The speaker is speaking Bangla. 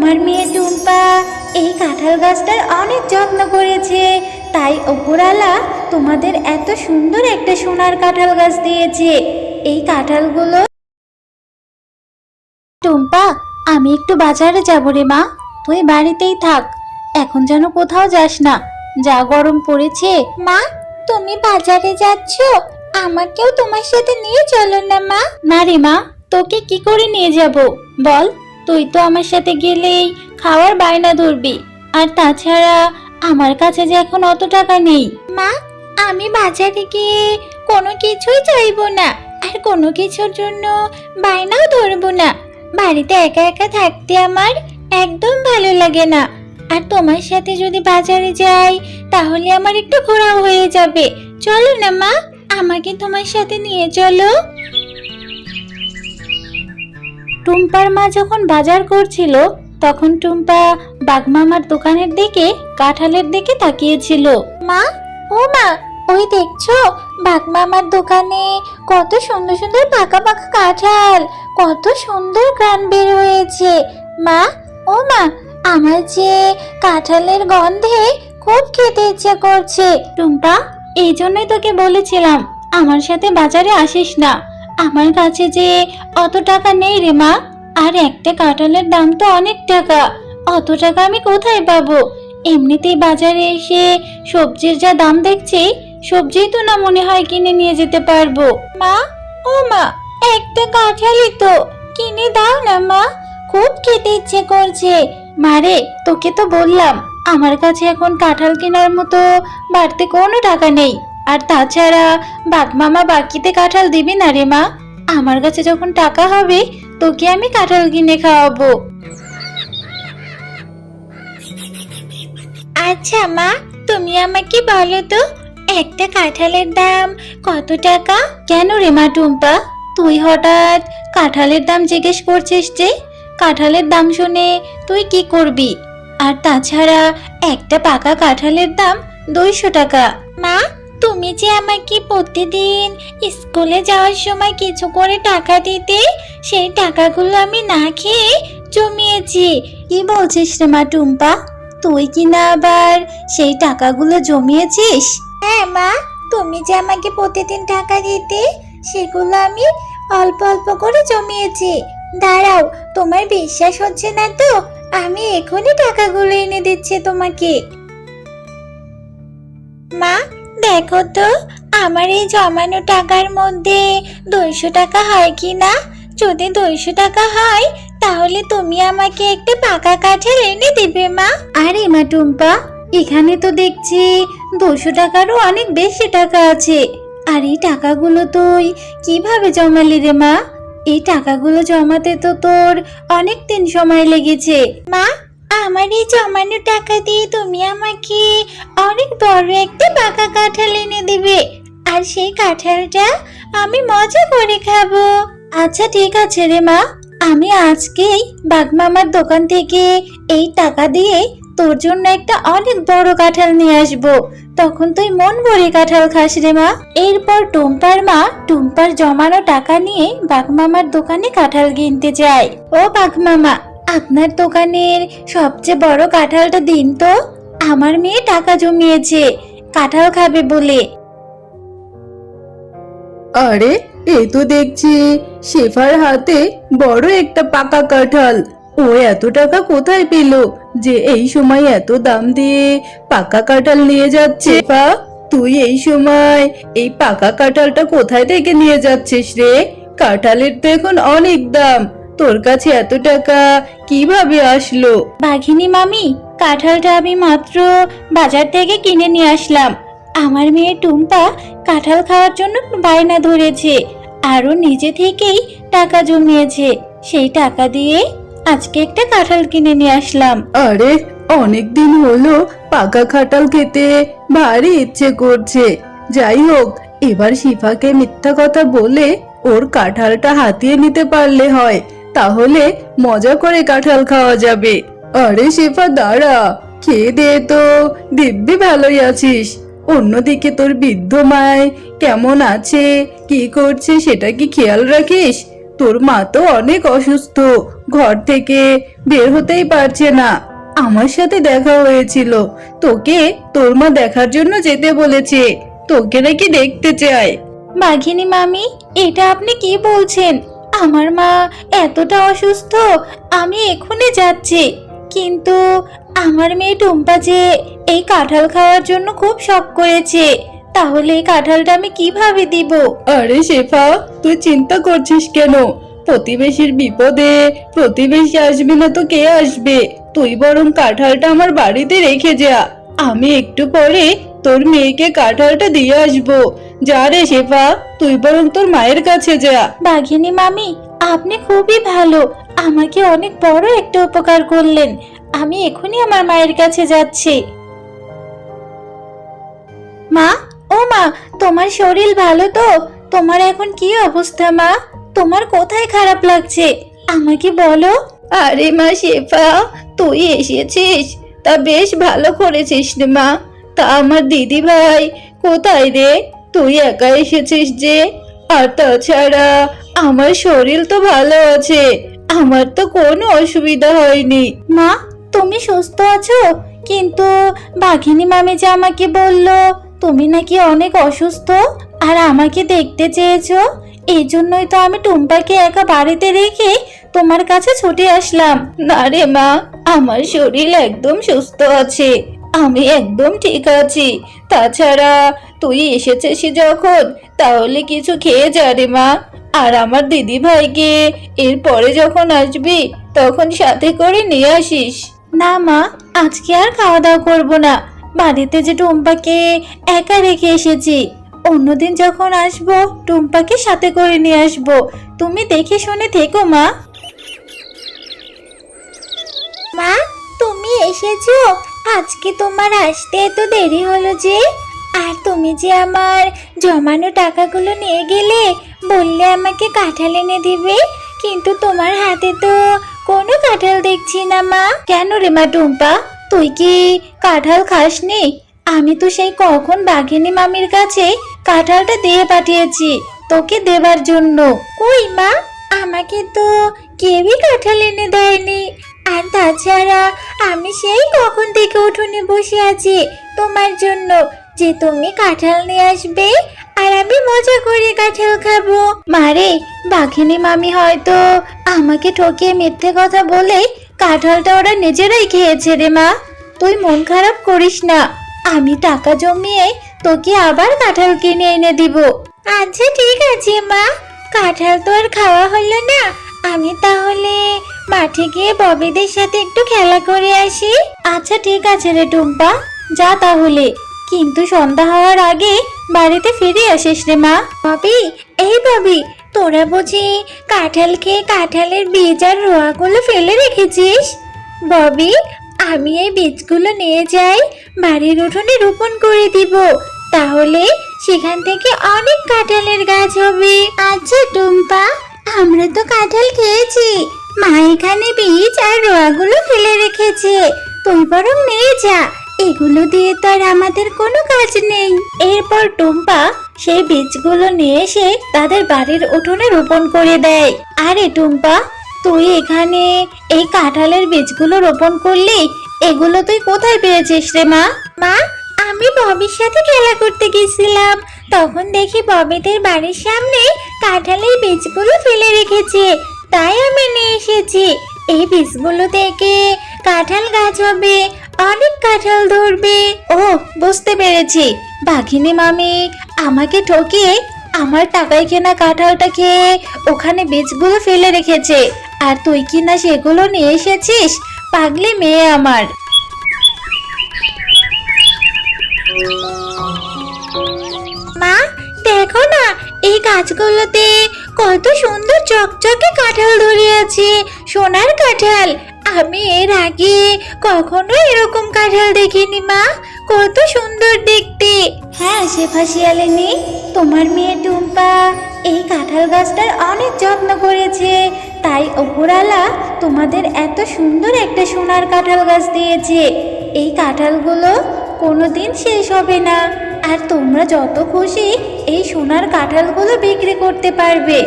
তোমার মেয়ে টুম্পা এই কাঁঠাল গাছটার অনেক যত্ন করেছে, তাই ওপরওয়ালা তোমাদের এত সুন্দর একটা সোনার কাঁঠাল গাছ দিয়েছে। এই কাঁঠালগুলো টুম্পা, আমি একটু বাজারে যাবো রে মা, তুই বাড়িতেই থাক, এখন যেন কোথাও যাস না, যা গরম পড়েছে। মা, তুমি বাজারে যাচ্ছ, আমাকেও তোমার সাথে নিয়ে চলো না মা। না রে মা, তোকে কি করে নিয়ে যাব বল? তুই তো আমার সাথে গেলেই খাওয়ার বায়না ধরবি, আর তাছাড়া আমার কাছে যে এখন অত টাকা নেই। মা, আমি বাজারে গিয়ে কোনো কিছুই চাইবো না, আর কোনো কিছুর জন্য বায়নাও ধরবো না। বাড়িতে একা একা থাকতে আমার একদম ভালো লাগে না, আর তোমার সাথে যদি বাজারে যাই তাহলে আমার একটু ঘোরাও হয়ে যাবে। চলো না মা, আমাকে তোমার সাথে নিয়ে চলো। টুম্পার মা যখন বাজার করছিল তখন টুম্পা বাগমামার দোকানের দিকে কাঁঠালের দিকে তাকিয়েছিল। মা, ও মা, ওই দেখছো বাগমামার দোকানে কত সুন্দর সুন্দর পাকা পাকা কাঁঠাল, কত সুন্দর ঘ্রাণ বের হয়েছে। মা, ও মা, আমার যে কাঁঠালের গন্ধে খুব খেতে ইচ্ছে করছে। টুম্পা, এই জন্যই তোকে বলেছিলাম আমার সাথে বাজারে আসিস না, আমার কাছে যে অত টাকা নেই রে মা, আর একটা কাঁঠালের দাম তো অনেক টাকা, অত টাকা আমি কোথায় পাবো? এমনিতেই বাজারে এসে সবজির যা দাম দেখছি, সবজি তো না মনে হয় কিনে নিয়ে যেতে পারবো। মা, ও মা, একটা কাঁঠালই তো, কিনে দাও না মা, খুব খেতে ইচ্ছে করছে। মারে, তোকে তো বললাম আমার কাছে এখন কাঁঠাল কেনার মতো বাড়তি কোনো টাকা নেই, আর তাছাড়া বাগমামা বাকিতে কাঁঠাল দিবি না রে মা, আমার কাছে যখন টাকা হবে তোকে আমি কাঁঠাল কিনে খাওয়াবো। আচ্ছা মা, তুমি আমাকে বলো তো একটা কাঁঠালের দাম কত টাকা? কেন রে মা টুম্পা, তুই হঠাৎ কাঁঠালের দাম জিজ্ঞেস করছিস যে? কাঁঠালের দাম শুনে তুই কি করবি? আর তাছাড়া একটা পাকা কাঁঠালের দাম 200 টাকা। মা, তুমি যে আমাকে প্রতিদিন স্কুলে যাওয়ার সময় কিছু করে টাকা দিতে, সেই টাকাগুলো আমি না খেয়ে জমিয়েছি। কি বলছিস রে মা টুম্পা, তুই কি না আবার সেই টাকাগুলো জমিয়েছিস? হ্যাঁ মা, তুমি যে আমাকে প্রতিদিন টাকা দিতে, সেগুলো আমি অল্প অল্প করে জমিয়েছি। দাঁড়াও, তোমার বিশ্বাস হচ্ছে না তো আমি এখনই টাকাগুলো এনে দিচ্ছি তোমাকে। মা, দেখো তো আমার এই জমানো টাকার মধ্যে 200 টাকা হয় কি না। যদি 200 টাকা হয় তাহলে তুমি আমাকে একটা পাকা কাঁঠাল এনে দিবে মা। আরে মা টুম্পা, এখানে তো দেখছি 200 টাকারও অনেক বেশি টাকা আছে, আর এই টাকাগুলো তুই কিভাবে জমালি রে মা? এই টাকাগুলো জমাতে তো তোর অনেক দিন সময় লেগেছে। মা, আমার এই জমানো টাকা দিয়ে তুমি আমাকে অনেক বড় একটা পাকা কাঁঠাল এনে দিবে, আর সেই কাঁঠালটা আমি মজা করে খাবো। আচ্ছা ঠিক আছে রে মা, আমি আজকেই বাগমামার দোকান থেকে এই টাকা দিয়ে তোর জন্য একটা অনেক বড় কাঁঠাল নিয়ে আসবো, তখন তুই মন ভরে কাঁঠাল খাস রে মা। এরপর টুম্পার মা টুম্পার জমানো টাকা নিয়ে বাগমামার দোকানে কাঁঠাল কিনতে যায়। ও বাগমামা, আপনার দোকানের সবচেয়ে বড় কাঁঠালটা দিন তো, আমার মেয়ে টাকা জমিয়েছে কাঁঠাল খাবে বলে। আরে, এই তো দেখছি শেফার হাতে বড় একটা পাকা কাঁঠাল। ও এত টাকা কোথায় পেল যে এই সময় এত দাম দিয়ে পাকা কাঁঠাল নিয়ে যাচ্ছে? শেফা, তুই এই সময় এই পাকা কাঁঠালটা কোথায় থেকে নিয়ে যাচ্ছিস রে? কাঁঠালের তো এখন অনেক দাম, তোর কাছে এত টাকা কিভাবে আসলো? বাঘিনী মামি, কাঁঠালটা আমি মাত্র বাজার থেকে কিনে নিয়ে আসলাম। আমার মেয়ে টুম্পা কাঁঠাল খাওয়ার জন্য বায়না ধরেছে, আরও নিজে থেকেই টাকা জমিয়েছে, সেই টাকা দিয়ে আজকে একটা কাঁঠাল কিনে নিয়ে আসলাম। আরে, অনেক দিন হলো পাকা কাঁঠাল খেতে ভারী ইচ্ছে করছে। যাই হোক, এবার শিফাকে মিথ্যা কথা বলে ওর কাঁঠালটা হাতিয়ে নিতে পারলে হয়, তাহলে মজা করে কাঁঠাল খাওয়া যাবে। আরে শিফা দাঁড়া, খেয়ে দে তো, দিব্যি ভালোই আছিস। অন্যদিকে তোর বৃদ্ধ মায় কেমন আছে, কি করছে সেটা কি খেয়াল রাখিস? তোর মা তো অনেক অসুস্থ, ঘর থেকে বের হতেই পারছে না। আমার সাথে দেখা হয়েছিল, তোকে তোর মা দেখার জন্য যেতে বলেছে, তোকে নাকি দেখতে চায়। বাঘিনী মামি, এটা আপনি কি বলছেন? আমার মা এতটা অসুস্থ, আমি এক্ষুনি যাচ্ছি। কিন্তু আমার মেয়ে টুম্পা যে এই কাঁঠাল খাওয়ার জন্য খুব শখ করেছে, তাহলে এই কাঁঠালটা আমি কিভাবে দিব? আরে শেফা, তুই চিন্তা করছিস কেন? প্রতিবেশীর বিপদে প্রতিবেশী আসবে না তো কে আসবে? তুই বরং কাঁঠালটা আমার বাড়িতে রেখে যা, আমি একটু পরে তোর মেয়েকে কাঁঠালটা দিয়ে আসবো। যা রে শেফা, তুই বরং তোর মায়ের কাছে যা। বাঘিনী মামি, আপনি খুবই ভালো, আমাকে অনেক বড় একটা উপকার করলেন। আমি এখনই আমার মায়ের কাছে যাচ্ছি। মা, ও মা, তোমার শরীর ভালো তো? তোমার এখন কি অবস্থা মা? তোমার কোথায় খারাপ লাগছে আমাকে বলো। আরে মা শেফা, তুই এসেছিস, তা বেশ ভালো করেছিস রে মা। তা আমার দিদি ভাই কোথায় রে? তুই একা এসেছিস যে? আর তাছাড়া আমার শরীর তো ভালো আছে, আমার তো কোনো অসুবিধা হয়নি। মা, তুমি সুস্থ আছো? কিন্তু বাঘিনী মামি যে আমাকে বলল তুমি নাকি অনেক অসুস্থ আর আমাকে দেখতে চেয়েছো, এই জন্যই তো আমি টুম্পাকে একা বাড়িতে রেখে তোমার কাছে ছুটে আসলাম। না রে মা, আমার শরীর একদম সুস্থ আছে, আমি একদম ঠিক আছি। তাছাড়া তুই এসেছিস যখন, তাহলে কিছু খেয়ে যা রে মা। আর আমার দিদি ভাইকে এরপরে যখন আসবি তখন সাথে করে নিয়ে আসিস। না মা, আজকে আর খাওয়া দাওয়া করবো না, বাড়িতে যে টুম্পাকে একা রেখে এসেছি, অন্যদিন যখন আসবো টুম্পাকে সাথে করে নিয়ে আসবো। তুমি দেখে শুনে থেকো মা। মা, তুমি এসেছো? আজকে তোমার আসতে এত দেরি হলো যে? আর তুমি যে আমার জমানো টাকাগুলো নিয়ে গেলে, বললে আমাকে কাঁঠাল এনে দিবে, কিন্তু তোমার হাতে তো কোনো কাঁঠাল দেখছি না মা। কেন রে মা টুম্পা, তুই কি কাঁঠাল খাসনি? আমি তো সেই কখন বাঘিনী মামির কাছে কাঁঠালটা দিয়ে পাঠিয়েছি তোকে দেবার জন্য। কই মা, আমাকে তো কেউই কাঁঠাল এনে দেয়নি। আর তাছাড়া আমি সেই কখন থেকে উঠোনে বসে আছি তোমার জন্য, যে তুমি কাঁঠাল নিয়ে আসবে আর আমি মজা করে কাঁঠাল খাবো। মারে, বাঘিনী মামি হয়তো আমাকে ঠকিয়ে মিথ্যে কথা বলে কাঁঠালটা ওরা নিজেরাই খেয়েছে রে মা। তুই মন খারাপ করিস না, আমি টাকা জমিয়ে তোকে আবার কাঁঠাল কিনে এনে দিব। আচ্ছা ঠিক আছে মা, কাঁঠাল তো আর খাওয়া হলো না, আমি তাহলে মাঠে গিয়ে ববিদের সাথে একটু খেলা করে আসি। আচ্ছা ঠিক আছে রে টুম্পা, যা তাহলে, কিন্তু সন্ধ্যা হওয়ার আগে বাড়িতে ফিরে আসিস রে মা। ববি, এই ববি, তোরা বুঝি কাঁঠাল খেয়ে কাঁঠালের বীজ আর রোয়াগুলো ফেলে রেখেছিস? ববি, আমি এই বীজগুলো নিয়ে যাই, বাড়ির উঠোনে রোপণ করে দিব, তাহলে সেখান থেকে অনেক কাঁঠালের গাছ হবে। আচ্ছা টুম্পা, আমরা তো কাঁঠাল খেয়েছি, মা এখানে বীজ আর রোয়াগুলো ফেলে রেখেছে, তুই বরং নিয়ে যা, এগুলো দিয়ে তো আর আমাদের কোনো কাজ নেই। এরপর টুম্পা সেই বীজগুলো নিয়ে এসে তাদের বাড়ির উঠোনে রোপণ করে দেয়। আরে টুম্পা, তুই এখানে এই কাঁঠালের বীজগুলো রোপণ করলি, এগুলো তুই কোথায় পেয়েছিস রে মা? মা, আমি ববির সাথে খেলা করতে গেছিলাম, তখন দেখি ববিদের বাড়ির সামনে কাঁঠালের বীজগুলো ফেলে রেখেছে, তাই আমি নিয়ে এসেছি। এই বীজগুলো থেকে কাঁঠাল গাছ হবে, অনেক কাঁঠাল ধরবে। ও, বুঝতে পেরেছি, বাঘিনী মামি আমাকে ঠকিয়ে আমার টাকায় কেনা কাঁঠালটা খেয়ে ওখানে বীজগুলো ফেলে রেখেছে, আর তুই কিনা সেগুলো নিয়ে এসেছিস। পাগলি মেয়ে আমার। মা, দেখো না, এই গাছগুলোতে কত সুন্দর চকচকে কাঁঠাল ধরে আছে, সোনার কাঁঠাল। আমি এর আগে কখনো এরকম কাঁঠাল দেখিনি মা, কত সুন্দর দেখতে। হ্যাঁ শেফা শিয়ালিনী, তোমার মেয়ে টুম্পা এই কাঁঠাল গাছটার অনেক যত্ন করেছে, তাই ওপরওয়ালা তোমাদের এত সুন্দর একটা সোনার কাঁঠাল গাছ দিয়েছে। এই কাঁঠালগুলো কোনোদিন শেষ হবে না, আর তোমরা যত খুশি এই সোনার কাঁঠালগুলো বিক্রি করতে পারবে।